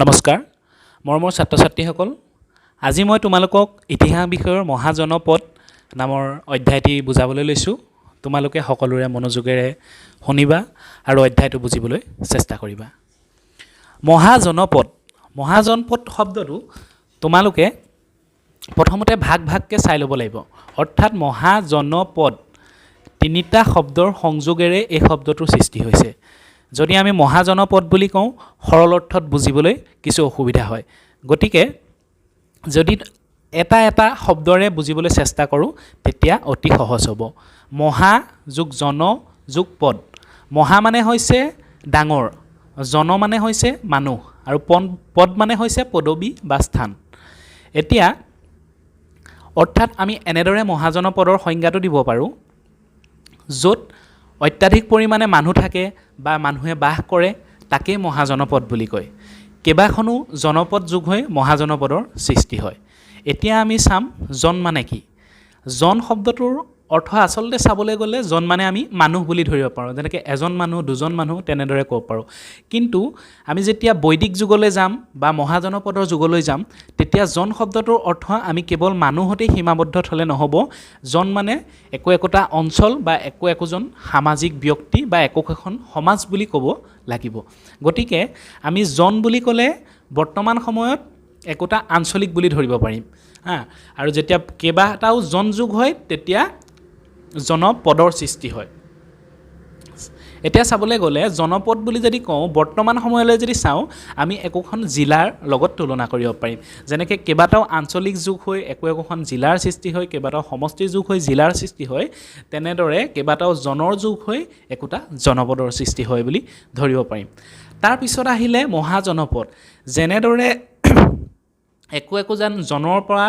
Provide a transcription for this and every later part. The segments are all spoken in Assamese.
নমস্কাৰ মৰমৰ ছাত্ৰ ছাত্ৰীসকল আজি মই তোমালোকক ইতিহাস বিষয়ৰ মহাজনপদ নামৰ অধ্যায়টি বুজাবলৈ লৈছোঁ তোমালোকে সকলোৰে মনোযোগেৰে শুনিবা আৰু অধ্যায়টো বুজিবলৈ চেষ্টা কৰিবা মহাজনপদ শব্দটো তোমালোকে প্ৰথমতে ভাগকৈ চাই ল'ব লাগিব অৰ্থাৎ মহাজনপদ তিনিটা শব্দৰ সংযোগেৰে এই শব্দটোৰ সৃষ্টি হৈছে যদি আমি মহাজনপদ বুলি কওঁ সৰল অৰ্থত বুজিবলৈ কিছু অসুবিধা হয় গতিকে যদি এটা শব্দৰে বুজিবলৈ চেষ্টা কৰোঁ তেতিয়া অতি সহজ হ'ব মহা যোগ জন যোগ পদ মহা মানে হৈছে ডাঙৰ জন মানে হৈছে মানুহ আৰু পদ মানে হৈছে পদবী বা স্থান এতিয়া অৰ্থাৎ আমি এনেদৰে মহাজনপদৰ সংজ্ঞাটো দিব পাৰোঁ য'ত অত্যাধিক পৰিমাণে মানুহ থাকে বা মানুহে বাস কৰে তাকে মহাজনপদ বুলি কয় কেইবাখনো জনপদ যোগ হৈ মহাজনপদৰ সৃষ্টি হয় এতিয়া আমি চাম জন মানে কি জন শব্দটোৰ অৰ্থ আচলতে চাবলৈ গ'লে জন মানে আমি মানুহ বুলি ধৰিব পাৰোঁ যেনেকৈ এজন মানুহ দুজন মানুহ তেনেদৰে ক'ব পাৰোঁ কিন্তু আমি যেতিয়া বৈদিক যুগলৈ যাম বা মহাজনপদৰ যুগলৈ যাম তেতিয়া জন শব্দটোৰ অৰ্থ আমি কেৱল মানুহতে সীমাবদ্ধ থ'লে নহ'ব জন মানে একোটা অঞ্চল বা একোজন সামাজিক ব্যক্তি বা একোখন সমাজ বুলি ক'ব লাগিব গতিকে আমি জন বুলি ক'লে বৰ্তমান সময়ত একোটা আঞ্চলিক বুলি ধৰিব পাৰিম আৰু যেতিয়া কেইবাটাও জন যুগ হয় তেতিয়া জনপদৰ সৃষ্টি হয় এতিয়া চাবলৈ গ'লে জনপদ বুলি যদি কওঁ বৰ্তমান সময়লৈ যদি চাওঁ আমি একোখন জিলাৰ লগত তুলনা কৰিব পাৰিম যেনেকৈ কেইবাটাও আঞ্চলিক যুগ হৈ একোখন জিলাৰ সৃষ্টি হয় কেইবাটাও সমষ্টিৰ যুগ হৈ জিলাৰ সৃষ্টি হয় তেনেদৰে কেইবাটাও জনৰ যুগ হৈ একোটা জনপদৰ সৃষ্টি হয় বুলি ধৰিব পাৰিম তাৰপিছত আহিলে মহাজনপদ যেনেদৰে একোজন জনৰ পৰা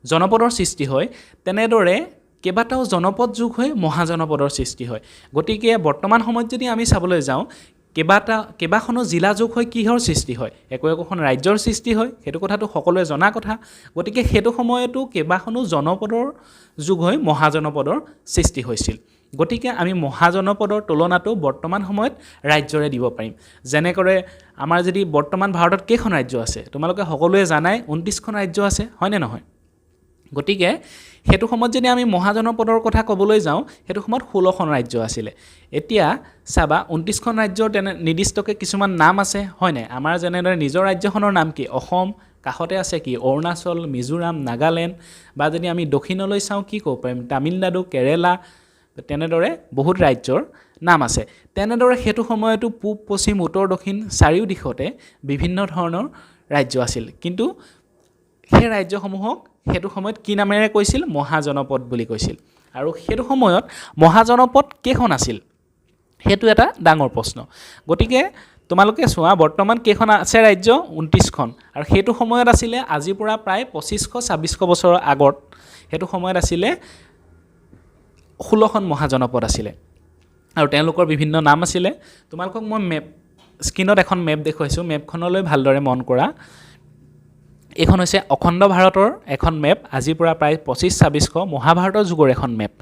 জনপদৰ সৃষ্টি হয় তেনেদৰে কেইবাটাও জনপদ যুগ হৈ মহাজনপদৰ সৃষ্টি হয় গতিকে বৰ্তমান সময়ত যদি আমি চাবলৈ যাওঁ কেইবাখনো জিলা যুগ হৈ কিহৰ সৃষ্টি হয় একোখন ৰাজ্যৰ সৃষ্টি হয় সেইটো কথাটো সকলোৱে জনা কথা গতিকে সেইটো সময়তো কেইবাখনো জনপদৰ যুগ হৈ মহাজনপদৰ সৃষ্টি হৈছিল গতিকে আমি মহাজনপদৰ তুলনাটো বৰ্তমান সময়ত ৰাজ্যৰে দিব পাৰিম যেনেকৈ আমাৰ যদি বৰ্তমান ভাৰতত কেইখন ৰাজ্য আছে তোমালোকে সকলোৱে জানাই 29খন ৰাজ্য আছে হয়নে নহয় গতিকে সেইটো সময়ত যদি আমি মহাজনপদৰ কথা ক'বলৈ যাওঁ সেইটো সময়ত 16খন ৰাজ্য আছিলে এতিয়া চাবা 29খন ৰাজ্যৰ তেনে নিৰ্দিষ্টকৈ কিছুমান নাম আছে হয়নে আমাৰ যেনেদৰে নিজৰ ৰাজ্যখনৰ নাম কি অসম কাষতে আছে কি অৰুণাচল মিজোৰাম নাগালেণ্ড বা যদি আমি দক্ষিণলৈ চাওঁ কি ক'ব পাৰিম তামিলনাডু কেৰেলা তেনেদৰে বহুত ৰাজ্যৰ নাম আছে তেনেদৰে সেইটো সময়তো পূব পশ্চিম উত্তৰ দক্ষিণ চাৰিও দিশতে বিভিন্ন ধৰণৰ ৰাজ্য আছিল কিন্তু সেই ৰাজ্যসমূহক সেইটো সময়ত কি নামেৰে কৈছিল মহাজনপদ বুলি কৈছিল আৰু সেইটো সময়ত মহাজনপদ কেইখন আছিল সেইটো এটা ডাঙৰ প্ৰশ্ন গতিকে তোমালোকে চোৱা বৰ্তমান কেইখন আছে ৰাজ্য 29খন আৰু সেইটো সময়ত আছিলে আজিৰ পৰা প্ৰায় 2500-2600 বছৰৰ আগত সেইটো সময়ত আছিলে 16খন মহাজনপদ আছিলে আৰু তেওঁলোকৰ বিভিন্ন নাম আছিলে তোমালোকক মই স্ক্ৰীনত এখন মেপ দেখুৱাইছোঁ মেপখনলৈ ভালদৰে মন কৰা এইখন হৈছে অখণ্ড ভাৰতৰ এখন মেপ আজিৰ পৰা প্ৰায় 2500-2600 মহাভাৰতৰ যুগৰ এখন মেপ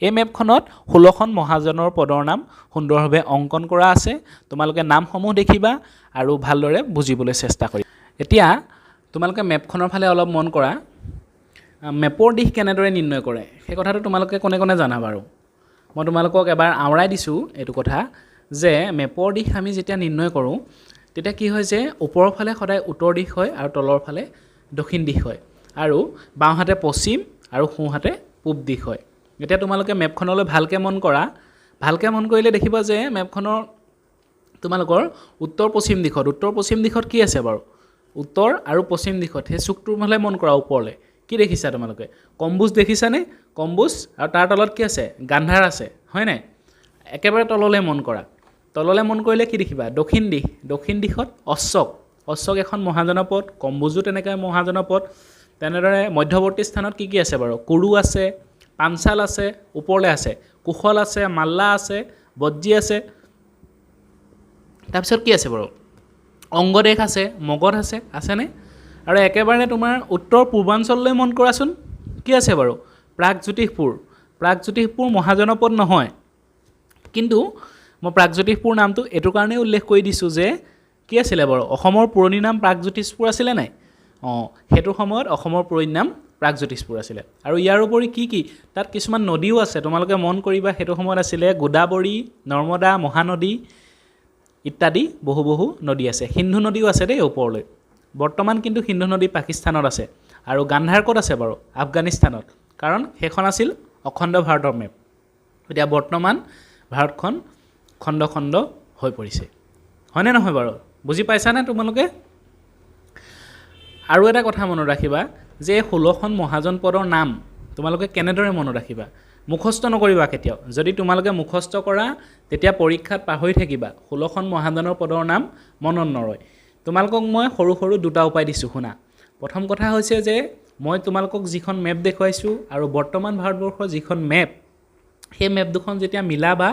এই মেপখনত 16খন মহাজনৰ পদৰ নাম সুন্দৰভাৱে অংকন কৰা আছে তোমালোকে নামসমূহ দেখিবা আৰু ভালদৰে বুজিবলৈ চেষ্টা কৰিবা এতিয়া তোমালোকে মেপখনৰ ফালে অলপ মন কৰা মেপৰ দিশ কেনেদৰে নিৰ্ণয় কৰে সেই কথাটো তোমালোকে কোনে জানা বাৰু মই তোমালোকক এবাৰ আওৰাই দিছোঁ এইটো কথা যে মেপৰ দিশ আমি যেতিয়া নিৰ্ণয় কৰোঁ তেতিয়া কি হয় যে ওপৰৰ ফালে সদায় উত্তৰ দিশ হয় আৰু তলৰ ফালে দক্ষিণ দিশ হয় আৰু বাওঁহাতে পশ্চিম আৰু সোঁহাতে পূব দিশ হয় এতিয়া তোমালোকে মেপখনলৈ ভালকৈ মন কৰা ভালকৈ মন কৰিলে দেখিবা যে মেপখনৰ তোমালোকৰ উত্তৰ পশ্চিম দিশত কি আছে বাৰু উত্তৰ আৰু পশ্চিম দিশত সেই চুকটোৰ ফালে মন কৰা ওপৰলৈ কি দেখিছা তোমালোকে কম্বুজ দেখিছানে কম্বুজ আৰু তাৰ তলত কি আছে গান্ধাৰ আছে হয়নে একেবাৰে তললৈ মন কৰা তললৈ মন কৰিলে কি দেখিবা দক্ষিণ দিশত অশ্বক এখন মহাজনপদ কম্বুজো তেনেকৈ মহাজনপদ তেনেদৰে মধ্যৱৰ্তী স্থানত কি আছে বাৰু কুৰু আছে পাঞ্চাল আছে ওপৰলৈ আছে কুশল আছে মাল্লা আছে বজ্জী আছে তাৰপিছত কি আছে বাৰু অংগদেশ আছে মগধ আছেনে আৰু একেবাৰে তোমাৰ উত্তৰ পূৰ্বাঞ্চললৈ মন কৰাচোন কি আছে বাৰু প্ৰাগজ্যোতিষপুৰ মহাজনপদ নহয় কিন্তু মই প্ৰাগজ্যোতিষপুৰ নামটো এইটো কাৰণে উল্লেখ কৰি দিছোঁ যে কি আছিলে বাৰু অসমৰ পুৰণি নাম প্ৰাগজ্যোতিষপুৰ আছিলে নাই সেইটো সময়ত অসমৰ পুৰণি নাম প্ৰাগজ্যোতিষপুৰ আছিলে আৰু ইয়াৰ উপৰি কি তাত কিছুমান নদীও আছে তোমালোকে মন কৰিবা সেইটো সময়ত আছিলে গোদাবৰী নৰ্মদা মহানদী ইত্যাদি বহু নদী আছে সিন্ধু নদীও আছে দেই ওপৰলৈ বৰ্তমান কিন্তু সিন্ধু নদী পাকিস্তানত আছে আৰু গান্ধাৰ ক'ত আছে বাৰু আফগানিস্তানত কাৰণ সেইখন আছিল অখণ্ড ভাৰতৰ মেপ এতিয়া বৰ্তমান ভাৰতখন খণ্ড হৈ পৰিছে হয়নে নহয় বাৰু বুজি পাইছানে তোমালোকে আৰু এটা কথা মনত ৰাখিবা যে 16খন মহাজনপদৰ নাম তোমালোকে কেনেদৰে মনত ৰাখিবা মুখস্থ নকৰিবা কেতিয়াও যদি তোমালোকে মুখস্থ কৰা তেতিয়া পৰীক্ষাত পাহৰি থাকিবা 16খন মহাজনৰ পদৰ নাম মনত নৰয় তোমালোকক মই সৰু দুটা উপায় দিছোঁ শুনা প্ৰথম কথা হৈছে যে মই তোমালোকক যিখন মেপ দেখুৱাইছোঁ আৰু বৰ্তমান ভাৰতবৰ্ষৰ যিখন মেপ সেই মেপ দুখন যেতিয়া মিলাবা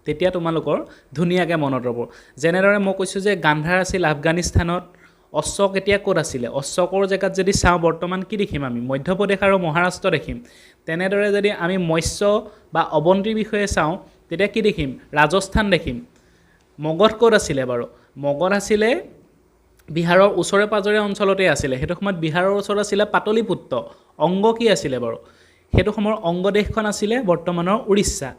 তেতিয়া তোমালোকৰ ধুনীয়াকৈ মনত ৰ'ব যেনেদৰে মই কৈছোঁ যে গান্ধাৰ আছিল আফগানিস্তানত অশোক এতিয়া ক'ত আছিলে অশোকৰ জেগাত যদি চাওঁ বৰ্তমান কি দেখিম আমি মধ্যপ্ৰদেশ আৰু মহাৰাষ্ট্ৰ দেখিম তেনেদৰে যদি আমি মৎস্য বা অৱন্তীৰ বিষয়ে চাওঁ তেতিয়া কি দেখিম ৰাজস্থান দেখিম মগধ ক'ত আছিলে বাৰু মগধ আছিলে বিহাৰৰ ওচৰে পাজৰে অঞ্চলতে আছিলে সেইটো সময়ত বিহাৰৰ ওচৰত আছিলে পাটলিপুত্ৰ অংগ কি আছিলে বাৰু সেইটো সময়ৰ অংগ দেশখন আছিলে বৰ্তমানৰ উৰিষ্যা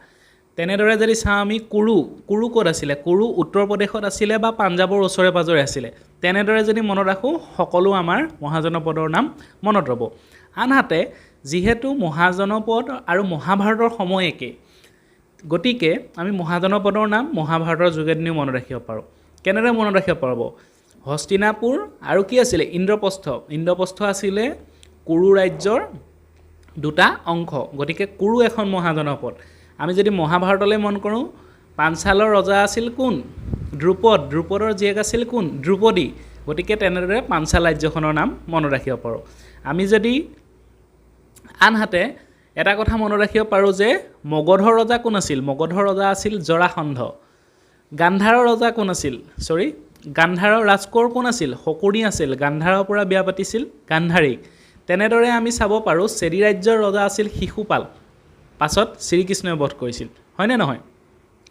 তেনেদৰে যদি চাওঁ আমি কুৰু ক'ত আছিলে কুৰু উত্তৰ প্ৰদেশত আছিলে বা পাঞ্জাৱৰ ওচৰে পাজৰে আছিলে তেনেদৰে যদি মনত ৰাখোঁ সকলো আমাৰ মহাজনপদৰ নাম মনত ৰ'ব আনহাতে যিহেতু মহাজনপদ আৰু মহাভাৰতৰ সময় একে গতিকে আমি মহাজনপদৰ নাম মহাভাৰতৰ যোগেদিও মনত ৰাখিব পাৰোঁ কেনেদৰে মনত ৰাখিব পাৰিব হস্তিনাপুৰ আৰু কি আছিলে ইন্দ্ৰপ্ৰস্থ আছিলে কুৰু ৰাজ্যৰ দুটা অংশ গতিকে কুৰু এখন মহাজনপদ আমি যদি মহাভাৰতলৈ মন কৰোঁ পাঞ্চালৰ ৰজা আছিল কোন দ্ৰুপদৰ জীয়েক আছিল কোন দ্ৰুপদী গতিকে তেনেদৰে পাঞ্চাল ৰাজ্যখনৰ নাম মনত ৰাখিব পাৰোঁ আমি যদি আনহাতে এটা কথা মনত ৰাখিব পাৰোঁ যে মগধৰ ৰজা কোন আছিল মগধৰ ৰজা আছিল জৰাসন্ধ গান্ধাৰৰ ৰজা কোন আছিল গান্ধাৰৰ ৰাজকোঁৱৰ কোন আছিল শকুনি আছিল গান্ধাৰৰ পৰা বিয়া পাতিছিল গান্ধাৰীক তেনেদৰে আমি চাব পাৰোঁ চেৰি ৰাজ্যৰ ৰজা আছিল শিশুপাল পাছত শ্ৰীকৃষ্ণই বধ কৰিছিল হয়নে নহয়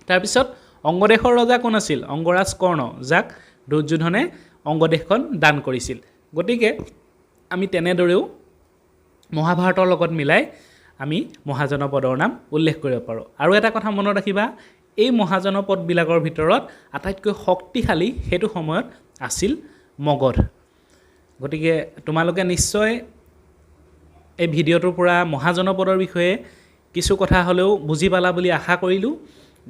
তাৰপিছত অংগদেশৰ ৰজা কোন আছিল অংগৰাজ কৰ্ণ যাক দুৰ্যোধনে অংগদেশখন দান কৰিছিল গতিকে আমি তেনেদৰেও মহাভাৰতৰ লগত মিলাই আমি মহাজনপদৰ নাম উল্লেখ কৰিব পাৰোঁ আৰু এটা কথা মনত ৰাখিবা এই মহাজনপদবিলাকৰ ভিতৰত আটাইতকৈ শক্তিশালী সেইটো সময়ত আছিল মগধ গতিকে তোমালোকে নিশ্চয় এই ভিডিঅ'টোৰ পৰা মহাজনপদৰ বিষয়ে কিছু কথা হ'লেও বুজি পালা বুলি আশা কৰিলোঁ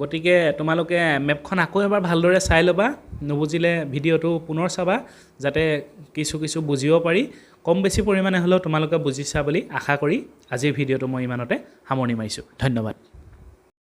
গতিকে তোমালোকে মেপখন আকৌ এবাৰ ভালদৰে চাই ল'বা নুবুজিলে ভিডিঅ'টো পুনৰ চাবা যাতে কিছু বুজিব পাৰি কম বেছি পৰিমাণে হ'লেও তোমালোকে বুজিছা বুলি আশা কৰি আজিৰ ভিডিঅ'টো মই ইমানতে সামৰণি মাৰিছোঁ ধন্যবাদ